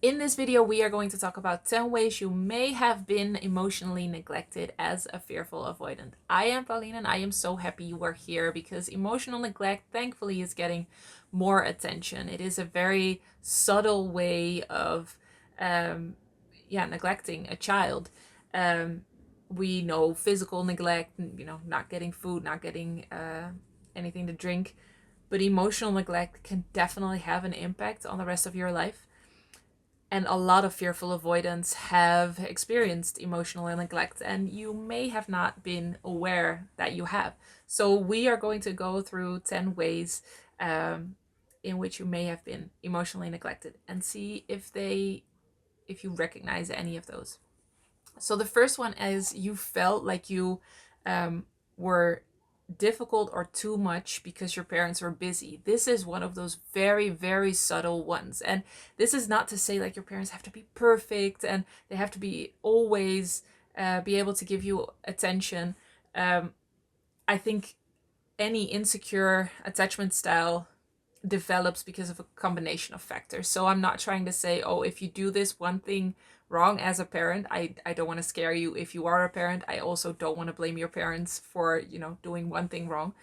In this video, we are going to talk about 10 ways you may have been emotionally neglected as a fearful avoidant. I am Pauline and I am so happy you are here because emotional neglect, thankfully, is getting more attention. It is a very subtle way of neglecting a child. We know physical neglect, not getting food, not getting anything to drink, but emotional neglect can definitely have an impact on the rest of your life. And a lot of fearful avoidants have experienced emotional neglect, and you may have not been aware that you have. So we are going to go through 10 ways in which you may have been emotionally neglected and see if you recognize any of those. So the first one is you felt like you were difficult or too much because your parents were busy. This is one of those very, very subtle ones. And this is not to say like your parents have to be perfect and they have to be always be able to give you attention. I think any insecure attachment style develops because of a combination of factors. So I'm not trying to say, oh, if you do this one thing wrong as a parent, I don't want to scare you if you are a parent. I also don't want to blame your parents for, doing one thing wrong.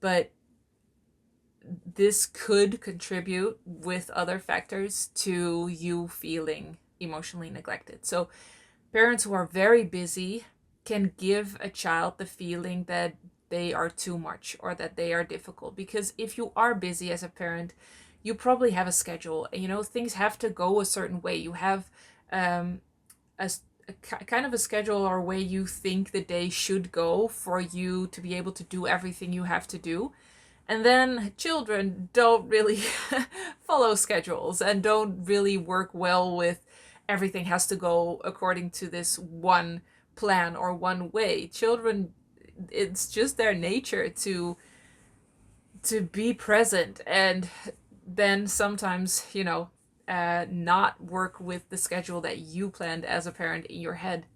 But this could contribute with other factors to you feeling emotionally neglected. So parents who are very busy can give a child the feeling that they are too much or that they are difficult. Because if you are busy as a parent, you probably have a schedule. Things have to go a certain way. You have a kind of a schedule or way you think the day should go for you to be able to do everything you have to do. And then children don't really follow schedules and don't really work well with everything has to go according to this one plan or one way. Children, it's just their nature to be present, and then sometimes not work with the schedule that you planned as a parent in your head.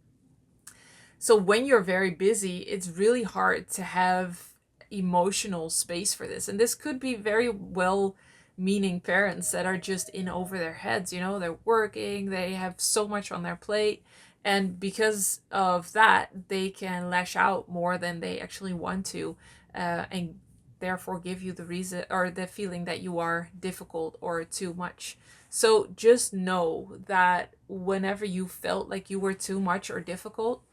So when you're very busy, it's really hard to have emotional space for this. And this could be very well meaning parents that are just in over their heads. They're working, they have so much on their plate, and because of that they can lash out more than they actually want to, and therefore give you the reason or the feeling that you are difficult or too much. So just know that whenever you felt like you were too much or difficult,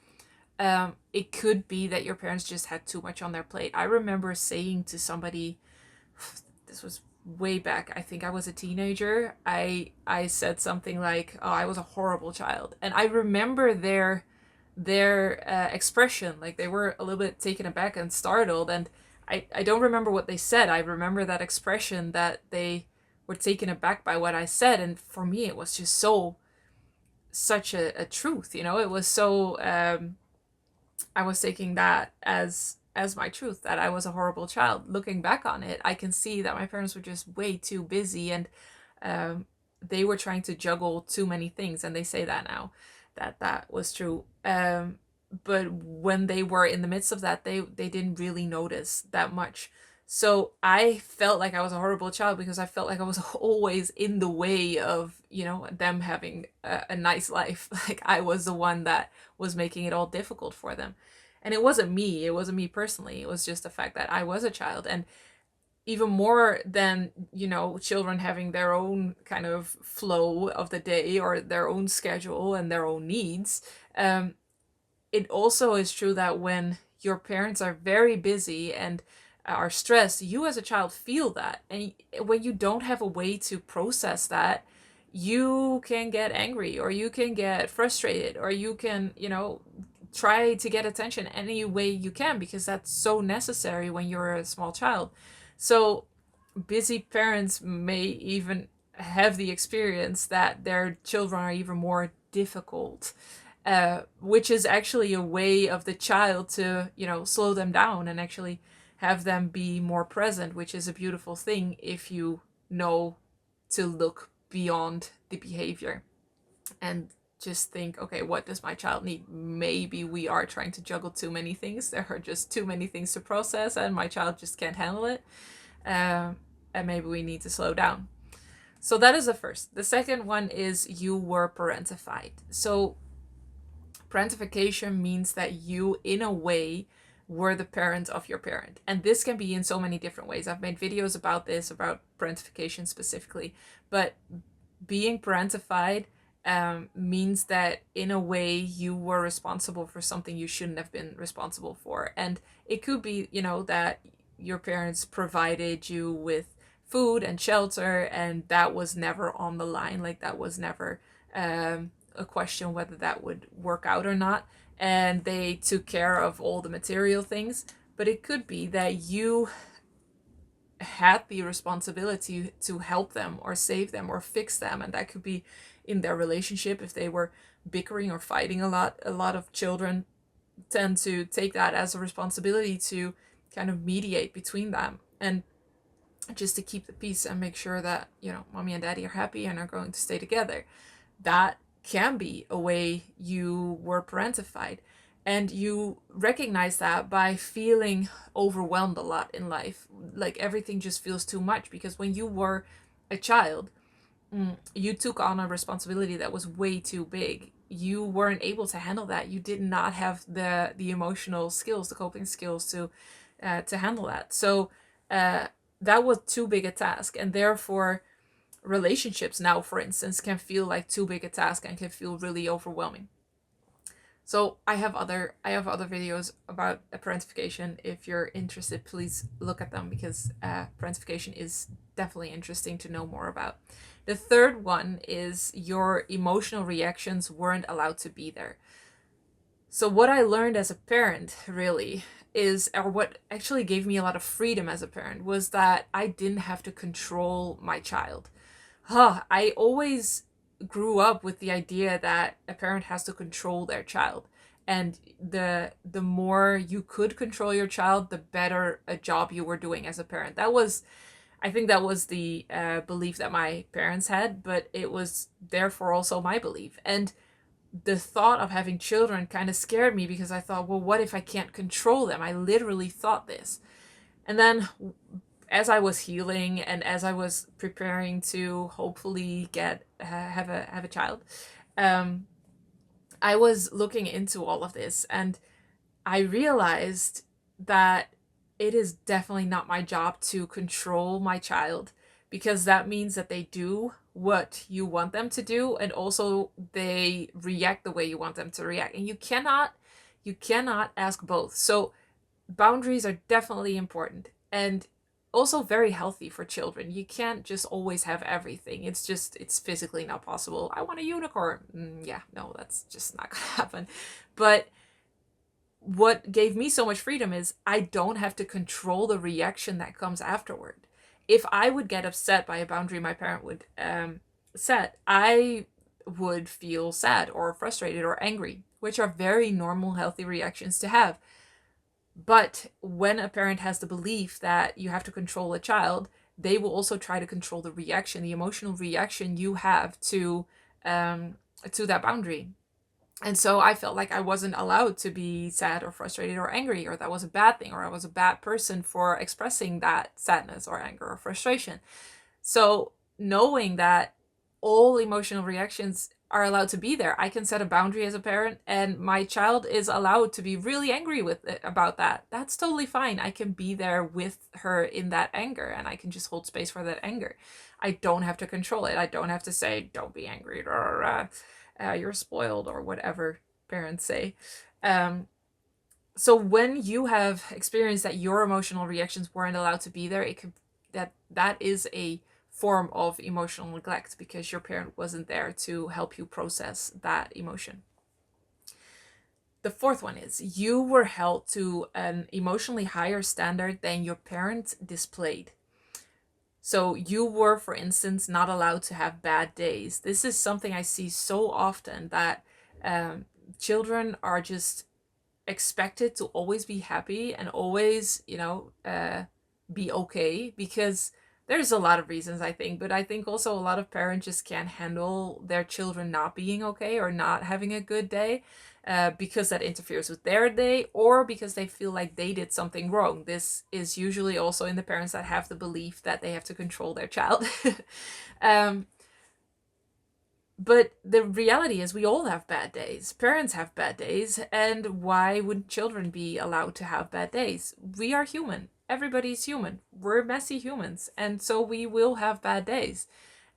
it could be that your parents just had too much on their plate. I remember saying to somebody, this was way back, I think I was a teenager, I said something like, oh, I was a horrible child. And I remember their expression, like they were a little bit taken aback and startled. And I don't remember what they said. I remember that expression that they were taken aback by what I said. And for me, it was just such a truth, it was so, I was taking that as my truth, that I was a horrible child. Looking back on it, I can see that my parents were just way too busy, and they were trying to juggle too many things. And they say that now, that was true. But when they were in the midst of that, they didn't really notice that much. So I felt like I was a horrible child because I felt like I was always in the way of, them having a nice life. Like I was the one that was making it all difficult for them. And it wasn't me. It wasn't me personally. It was just the fact that I was a child. And even more than, children having their own kind of flow of the day or their own schedule and their own needs, it also is true that when your parents are very busy and are stressed, you as a child feel that. And when you don't have a way to process that, you can get angry or you can get frustrated or you can, try to get attention any way you can, because that's so necessary when you're a small child. So busy parents may even have the experience that their children are even more difficult, which is actually a way of the child to, slow them down and actually have them be more present, which is a beautiful thing if you know to look beyond the behavior and just think, okay, what does my child need? Maybe we are trying to juggle too many things. There are just too many things to process and my child just can't handle it. And maybe we need to slow down. So that is the first. The second one is you were parentified. So parentification means that you, in a way, were the parent of your parent. And this can be in so many different ways. I've made videos about this, about parentification specifically. But being parentified means that, in a way, you were responsible for something you shouldn't have been responsible for. And it could be, that your parents provided you with food and shelter, and that was never on the line. Like, that was never a question whether that would work out or not. And they took care of all the material things. But it could be that you had the responsibility to help them or save them or fix them, and that could be in their relationship if they were bickering or fighting a lot. A lot of children tend to take that as a responsibility to kind of mediate between them, and just to keep the peace and make sure that mommy and daddy are happy and are going to stay together. That can be a way you were parentified. And you recognize that by feeling overwhelmed a lot in life. Like, everything just feels too much, because when you were a child, you took on a responsibility that was way too big. You weren't able to handle that. You did not have the emotional skills, the coping skills to handle that. So that was too big a task, and therefore relationships now, for instance, can feel like too big a task and can feel really overwhelming. So I have other videos about parentification. If you're interested, please look at them, because parentification is definitely interesting to know more about. The third one is your emotional reactions weren't allowed to be there. So what I learned as a parent, really, or what actually gave me a lot of freedom as a parent, was that I didn't have to control my child. I always grew up with the idea that a parent has to control their child, and the more you could control your child, the better a job you were doing as a parent. I think that was the belief that my parents had, but it was therefore also my belief. And the thought of having children kind of scared me, because I thought, well, what if I can't control them? I literally thought this. And then, as I was healing and as I was preparing to hopefully have a child, I was looking into all of this, and I realized that it is definitely not my job to control my child, because that means that they do what you want them to do, and also they react the way you want them to react, and you cannot ask both. So boundaries are definitely important, and also very healthy for children. You can't just always have everything. It's physically not possible. I want a unicorn. Yeah, no, that's just not gonna happen. But what gave me so much freedom is I don't have to control the reaction that comes afterward. If I would get upset by a boundary my parent would set, I would feel sad or frustrated or angry, which are very normal, healthy reactions to have. But when a parent has the belief that you have to control a child, they will also try to control the reaction, the emotional reaction you have to that boundary. And so I felt like I wasn't allowed to be sad or frustrated or angry, or that was a bad thing, or I was a bad person for expressing that sadness or anger or frustration. So knowing that all emotional reactions are allowed to be there, I can set a boundary as a parent, and my child is allowed to be really angry with it about that. That's totally fine. I can be there with her in that anger, and I can just hold space for that anger. I don't have to control it. I don't have to say, don't be angry, or you're spoiled, or whatever parents say. So when you have experienced that your emotional reactions weren't allowed to be there, that is a form of emotional neglect, because your parent wasn't there to help you process that emotion. The fourth one is you were held to an emotionally higher standard than your parents displayed. So you were, for instance, not allowed to have bad days. This is something I see so often, that children are just expected to always be happy and always, be okay, because There's a lot of reasons, I think, but I think also a lot of parents just can't handle their children not being okay or not having a good day, because that interferes with their day, or because they feel like they did something wrong. This is usually also in the parents that have the belief that they have to control their child. um, but the reality is we all have bad days. Parents have bad days, and why would children be allowed to have bad days? We are human. Everybody's human. We're messy humans, and so we will have bad days.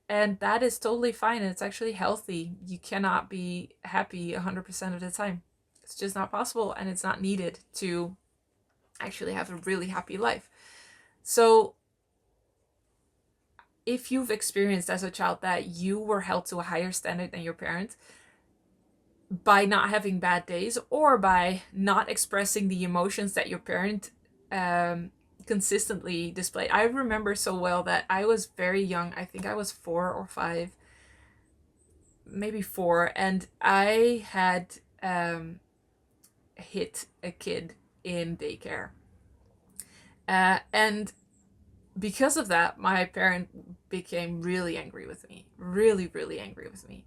And that is totally fine, and it's actually healthy. You cannot be happy 100% of the time. It's just not possible, and it's not needed to actually have a really happy life. So if you've experienced as a child that you were held to a higher standard than your parents by not having bad days, or by not expressing the emotions that your parent consistently displayed. I remember so well that I was very young. I think I was 4 or 5, maybe 4, and I had hit a kid in daycare. And because of that, my parent became really angry with me. Really, really angry with me.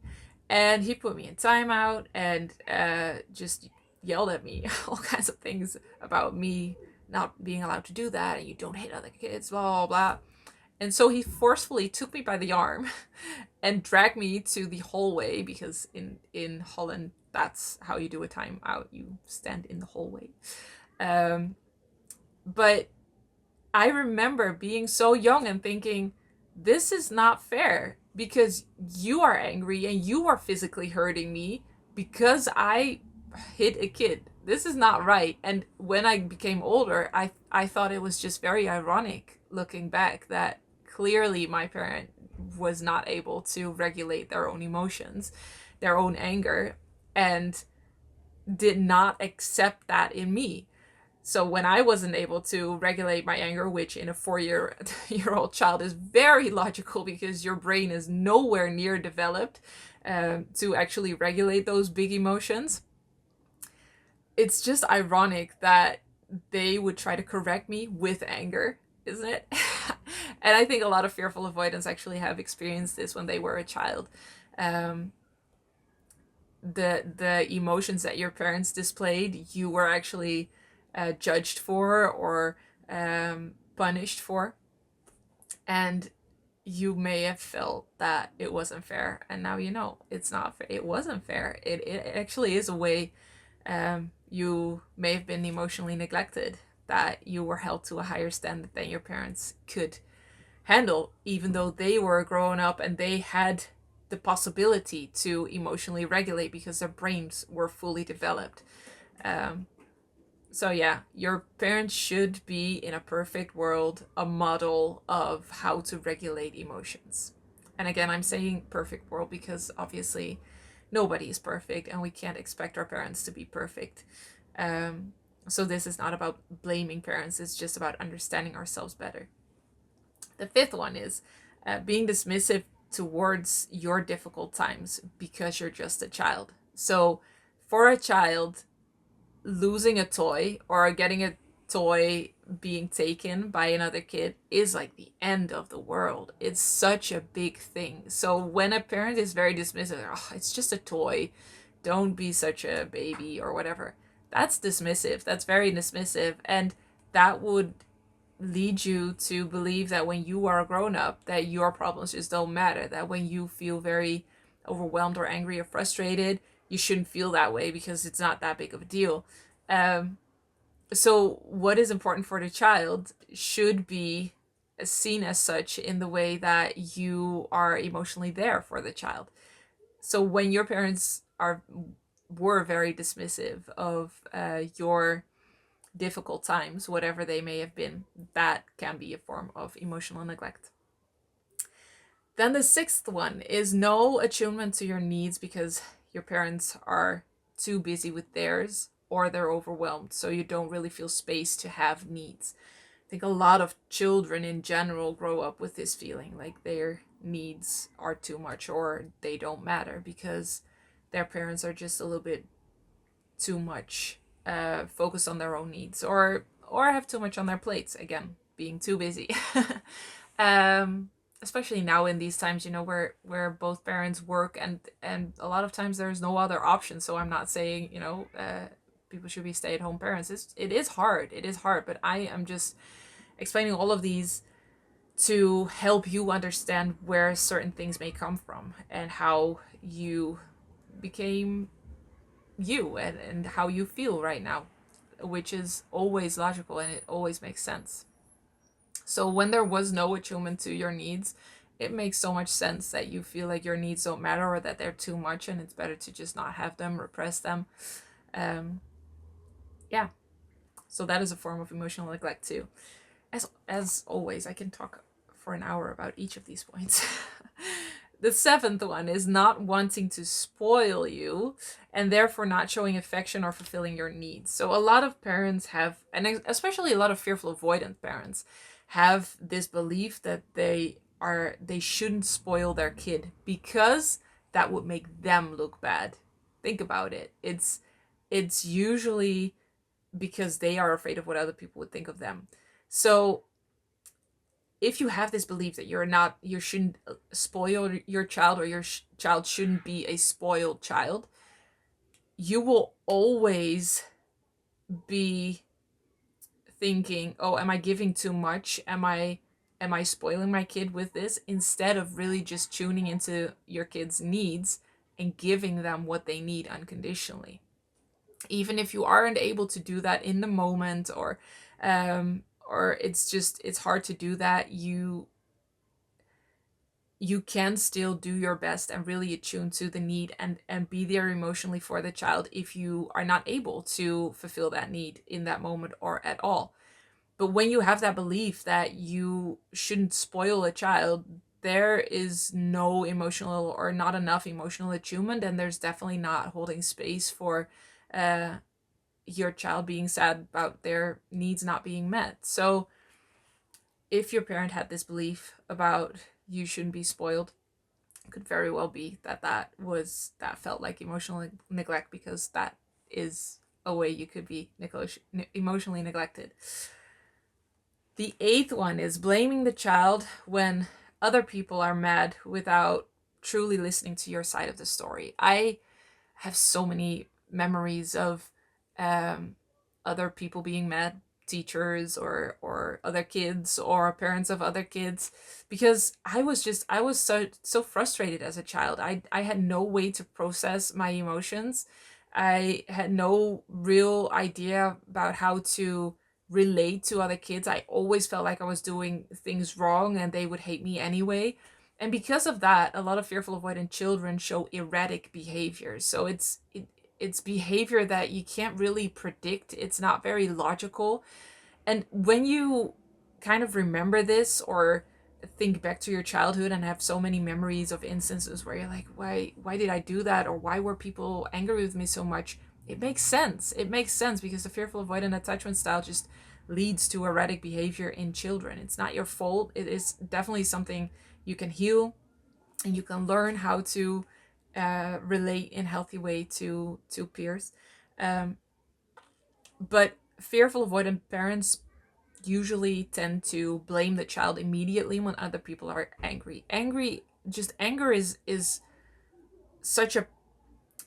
And he put me in timeout and just yelled at me all kinds of things about me not being allowed to do that, and you don't hit other kids, blah, blah, blah. And so he forcefully took me by the arm and dragged me to the hallway, because in Holland, that's how you do a timeout. You stand in the hallway. But I remember being so young and thinking, this is not fair, because you are angry and you are physically hurting me because I hit a kid. This is not right. And when I became older, I thought it was just very ironic, looking back, that clearly my parent was not able to regulate their own emotions, their own anger, and did not accept that in me. So when I wasn't able to regulate my anger, which in a 4-year-old child is very logical, because your brain is nowhere near developed to actually regulate those big emotions, it's just ironic that they would try to correct me with anger, isn't it? And I think a lot of fearful avoidants actually have experienced this when they were a child. The emotions that your parents displayed, you were actually judged for, or punished for, and you may have felt that it wasn't fair, and now you know it's not fair. It wasn't fair. It actually is a way you may have been emotionally neglected, that you were held to a higher standard than your parents could handle, even though they were grown up and they had the possibility to emotionally regulate because their brains were fully developed. So yeah, your parents should be, in a perfect world, a model of how to regulate emotions. And again, I'm saying perfect world because obviously nobody is perfect, and we can't expect our parents to be perfect. So this is not about blaming parents, it's just about understanding ourselves better. The fifth one is being dismissive towards your difficult times because you're just a child. So for a child, losing a toy or getting a toy being taken by another kid is like the end of the world. It's such a big thing. So when a parent is very dismissive, oh, it's just a toy, don't be such a baby or whatever, that's dismissive. That's very dismissive. And that would lead you to believe that when you are a grown up, that your problems just don't matter. That when you feel very overwhelmed or angry or frustrated, you shouldn't feel that way because it's not that big of a deal. So what is important for the child should be seen as such, in the way that you are emotionally there for the child. So when your parents were very dismissive of your difficult times, whatever they may have been, that can be a form of emotional neglect. Then the sixth one is no attunement to your needs because your parents are too busy with theirs, or they're overwhelmed, so you don't really feel space to have needs. I think a lot of children in general grow up with this feeling like their needs are too much, or they don't matter because their parents are just a little bit too much focused on their own needs, or have too much on their plates, again, being too busy. Especially now in these times, where both parents work, and a lot of times there's no other option. So I'm not saying, people should be stay-at-home parents. It is hard. It is hard, but I am just explaining all of these to help you understand where certain things may come from and how you became you, and how you feel right now, which is always logical and it always makes sense. So when there was no attunement to your needs, it makes so much sense that you feel like your needs don't matter, or that they're too much and it's better to just not have them, repress them. Um, yeah. So that is a form of emotional neglect too. As always, I can talk for an hour about each of these points. The seventh one is not wanting to spoil you, and therefore not showing affection or fulfilling your needs. So a lot of parents have, and especially a lot of fearful avoidant parents, have this belief that they shouldn't spoil their kid because that would make them look bad. Think about it. It's usually because they are afraid of what other people would think of them. So if you have this belief that you shouldn't spoil your child, or your child shouldn't be a spoiled child, you will always be thinking, oh, am I giving too much? Am I spoiling my kid with this? Instead of really just tuning into your kid's needs and giving them what they need unconditionally. Even if you aren't able to do that in the moment, or it's hard to do that, you can still do your best and really attune to the need, and be there emotionally for the child if you are not able to fulfill that need in that moment or at all. But when you have that belief that you shouldn't spoil a child, there is no emotional, or not enough emotional attunement, and there's definitely not holding space for your child being sad about their needs not being met. So if your parent had this belief about you shouldn't be spoiled, it could very well be that felt like emotional neglect, because that is a way you could be emotionally neglected. The eighth one is blaming the child when other people are mad without truly listening to your side of the story. I have so many memories of other people being mad, teachers or other kids or parents of other kids, because I was so frustrated as a child. I had no way to process my emotions. I had no real idea about how to relate to other kids. I always felt like I was doing things wrong and they would hate me anyway. And because of that, a lot of fearful avoidant children show erratic behavior. So it's behavior that you can't really predict. It's not very logical. And when you kind of remember this, or think back to your childhood and have so many memories of instances where you're like, why did I do that? Or why were people angry with me so much? It makes sense. It makes sense because the fearful avoidant attachment style just leads to erratic behavior in children. It's not your fault. It is definitely something you can heal, and you can learn how to relate in a healthy way to peers. But fearful avoidant parents usually tend to blame the child immediately when other people are angry. Anger is such an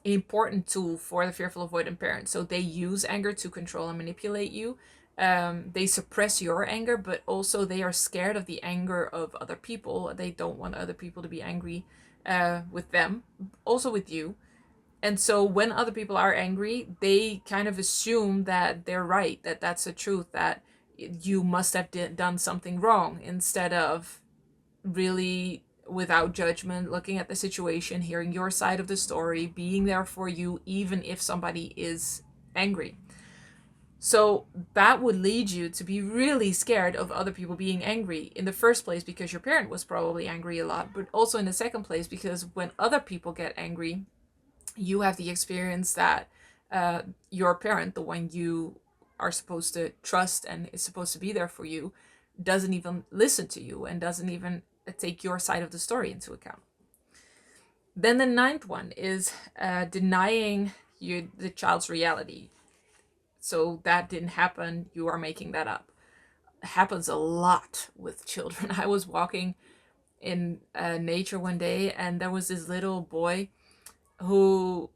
important tool for the fearful avoidant parent. So they use anger to control and manipulate you. They suppress your anger, but also they are scared of the anger of other people. They don't want other people to be angry with them, also with you. And so when other people are angry, they kind of assume that they're right, that that's the truth, that you must have done something wrong, instead of really, without judgment, looking at the situation, hearing your side of the story, being there for you, even if somebody is angry. So that would lead you to be really scared of other people being angry in the first place, because your parent was probably angry a lot, but also in the second place because when other people get angry, you have the experience that your parent, the one you are supposed to trust and is supposed to be there for you, doesn't even listen to you and doesn't even take your side of the story into account. Then the ninth one is denying the child's reality. So that didn't happen, you are making that up. happens a lot with children. I was walking in nature one day, and there was this little boy who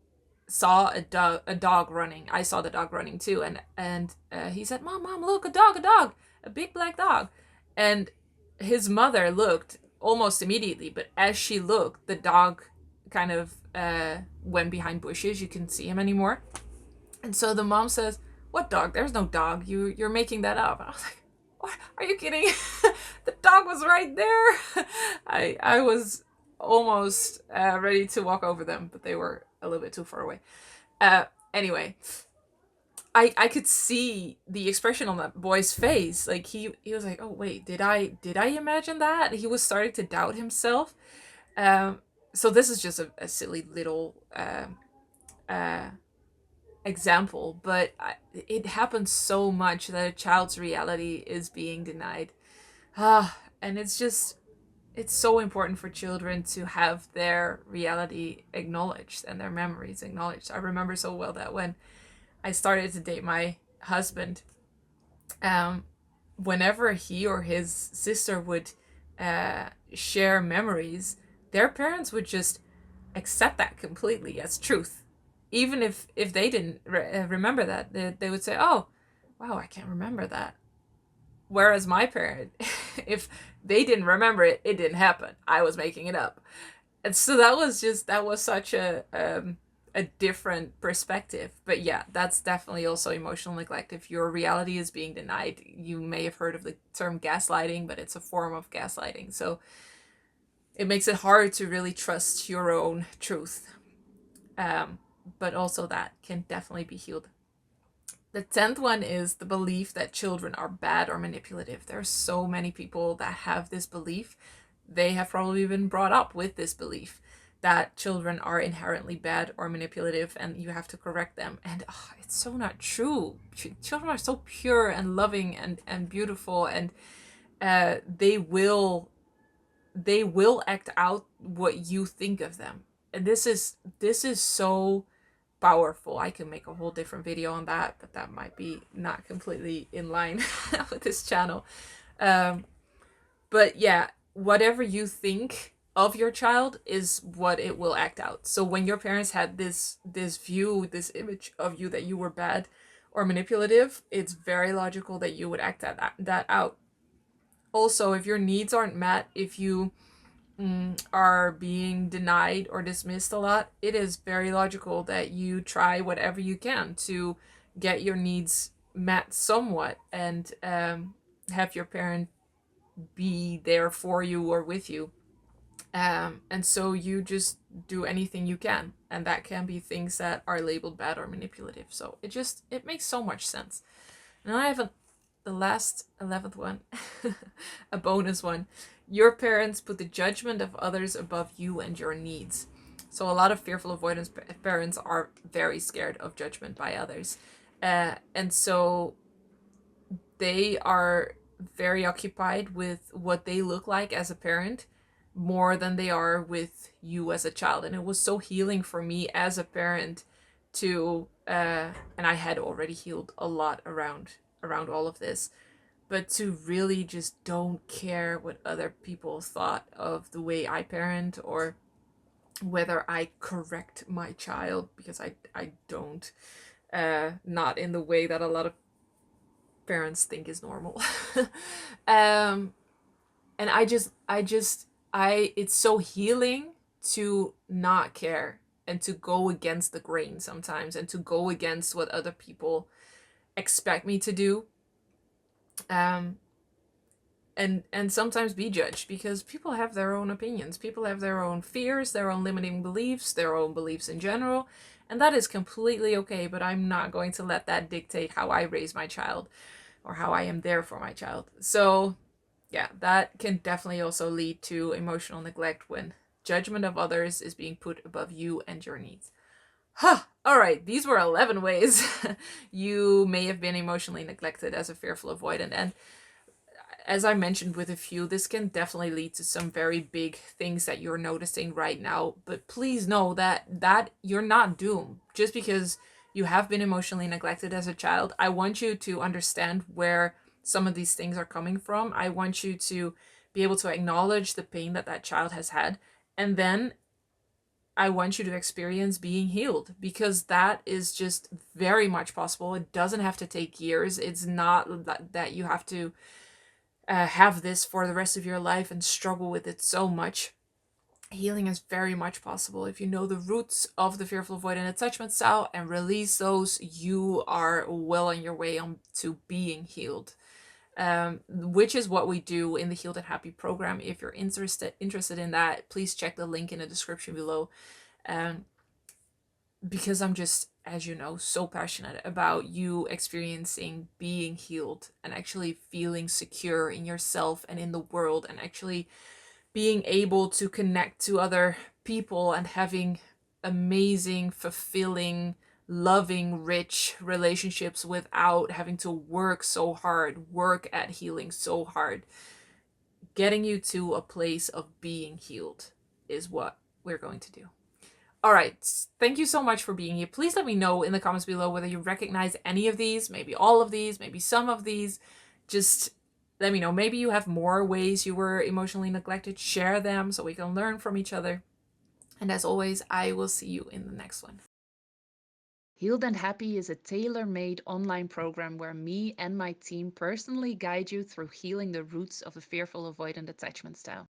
saw a dog running. I saw the dog running too, and he said, "Mom, look, a dog, a big black dog." And his mother looked almost immediately, but as she looked, the dog kind of went behind bushes. You couldn't see him anymore. And so the mom says, "What dog? There's no dog. You're making that up." And I was like, "What? Are you kidding?" The dog was right there. I was almost ready to walk over them, but they were a little bit too far away. Anyway, I could see the expression on that boy's face. Like he was like, "Oh wait, did I imagine that?" He was starting to doubt himself. So this is just a silly little uh, example, but it happens so much that a child's reality is being denied. And it's so important for children to have their reality acknowledged and their memories acknowledged. I remember so well that when I started to date my husband, whenever he or his sister would share memories, their parents would just accept that completely as truth. Even if they didn't remember that, they would say, "Oh, wow, I can't remember that." Whereas my parent, if they didn't remember it, it didn't happen. I was making it up. And so that was such a different perspective. But yeah, that's definitely also emotional neglect. If your reality is being denied, you may have heard of the term gaslighting, but it's a form of gaslighting. So it makes it hard to really trust your own truth. But also that can definitely be healed. The 10th one is the belief that children are bad or manipulative. There are so many people that have this belief. They have probably been brought up with this belief that children are inherently bad or manipulative and you have to correct them. And it's so not true. Children are so pure and loving and beautiful, and they will act out what you think of them. And this is so powerful. I can make a whole different video on that, but that might be not completely in line with this channel. But yeah, whatever you think of your child is what it will act out. So when your parents had this view, this image of you that you were bad or manipulative, it's very logical that you would act that out. Also, if your needs aren't met, if you are being denied or dismissed a lot, it is very logical that you try whatever you can to get your needs met somewhat, and have your parent be there for you or with you. And so you just do anything you can, and that can be things that are labeled bad or manipulative. So it makes so much sense. And I have the last 11th one, a bonus one. Your parents put the judgment of others above you and your needs. So a lot of fearful avoidance parents are very scared of judgment by others. And so they are very occupied with what they look like as a parent more than they are with you as a child. And it was so healing for me as a parent to, and I had already healed a lot around all of this, but to really just don't care what other people thought of the way I parent or whether I correct my child, because I don't, not in the way that a lot of parents think is normal. And it's so healing to not care and to go against the grain sometimes, and to go against what other people expect me to do, and sometimes be judged, because people have their own opinions, people have their own fears, their own limiting beliefs, their own beliefs in general, and that is completely okay. But I'm not going to let that dictate how I raise my child or how I am there for my child. So yeah, that can definitely also lead to emotional neglect when judgment of others is being put above you and your needs. All right, these were 11 ways you may have been emotionally neglected as a fearful avoidant. And as I mentioned with a few, this can definitely lead to some very big things that you're noticing right now. But please know that you're not doomed just because you have been emotionally neglected as a child. I want you to understand where some of these things are coming from. I want you to be able to acknowledge the pain that that child has had, and then I want you to experience being healed, because that is just very much possible. It doesn't have to take years. It's not that you have to have this for the rest of your life and struggle with it so much. Healing is very much possible. If you know the roots of the fearful avoidant attachment style and release those, you are well on your way on to being healed. Which is what we do in the Healed and Happy program. If you're interested in that, please check the link in the description below. Because I'm just, as you know, so passionate about you experiencing being healed and actually feeling secure in yourself and in the world, and actually being able to connect to other people and having amazing, fulfilling, loving, rich relationships without having to work so hard, work at healing so hard. Getting you to a place of being healed is what we're going to do. All right, thank you so much for being here. Please let me know in the comments below whether you recognize any of these, maybe all of these, maybe some of these. Just let me know. Maybe you have more ways you were emotionally neglected. Share them so we can learn from each other. And as always, I will see you in the next one. Healed and Happy is a tailor-made online program where me and my team personally guide you through healing the roots of the fearful avoidant attachment style.